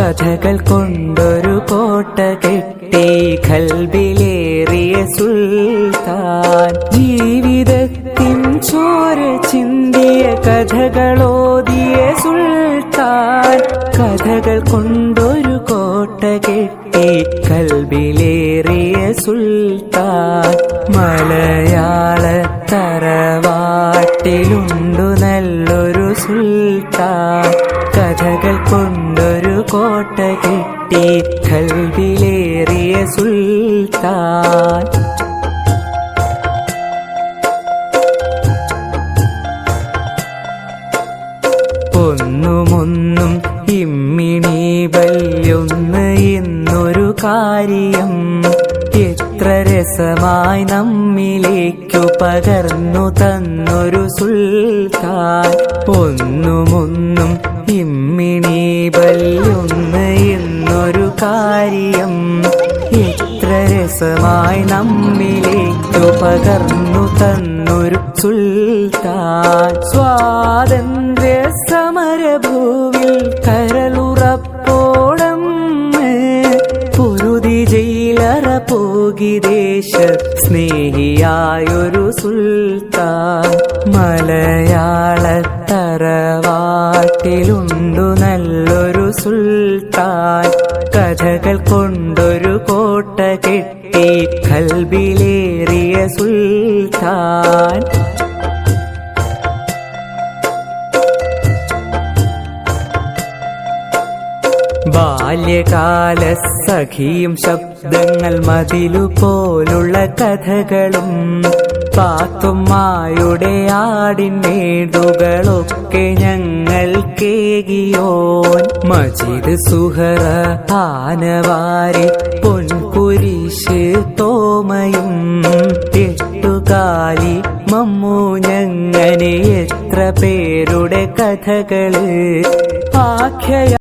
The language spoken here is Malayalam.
കഥകൾ കൊണ്ടൊരു കോട്ട കെട്ടി ഖൽബിലേറിയ സുൽത്താൻ. ജീവിതത്തിൻ ചോര ചിന്തിയ കഥകളോതിയ സുൽത്താൻ. കഥകൾ കൊണ്ടൊരു കോട്ട കെട്ടി ഖൽബിലേറിയ സുൽത്താൻ. മലയാള തറവാട്ടിലുണ്ടു നല്ലൊരു സുൽത്താൻ. കഥകൾ കൊണ്ടൊരു കോട്ട കെട്ടി ഖൽബിലേറിയ സുൽത്താൻ. ഒന്നുമൊന്നും ഇമ്മിണി ബല്യൊന്ന് എന്നൊരു കാര്യം എത്ര രസമായി നമ്മിലേക്കു പകർന്നു തന്നൊരു സുൽത്താൻ. ഒന്നുമൊന്നും ഇമ്മിണി ബല്യൊന്ന് എന്നൊരു കാര്യം എത്ര രസമായി നമ്മിലേക്കു പകർന്നു തന്നൊരു സുൽത്താൻ. സ്വാതന്ത്ര്യ സമരഭൂവിൽ കരളുറപ്പോടം പൊരുതി ജയിലറ പോകി ദേശ സ്നേഹിയായൊരു സുൽത്താൻ. മലയാള തറവാട്ടിലുണ്ടു നല്ലൊരു സുൽത്താൻ. കഥകൾ കൊണ്ടൊരു കോട്ട കെട്ടി ഖൽബിലേറിയ സുൽത്താൻ. ബാല്യകാല സഖിയും ശബ്ദങ്ങൾ മതിലുപോലുള്ള കഥകളും പാത്തുമ്മായുടെ ആടിൻ മേടുകളൊക്കെ ഞങ്ങൾ കേകിയോൻ. മജീദ് സുഹറ ആനവാരി പൊൻകുരിശ് തോമയും എട്ടുകാലി മമ്മൂ ഞങ്ങനെ എത്ര പേരുടെ കഥകള് ആഖ്യ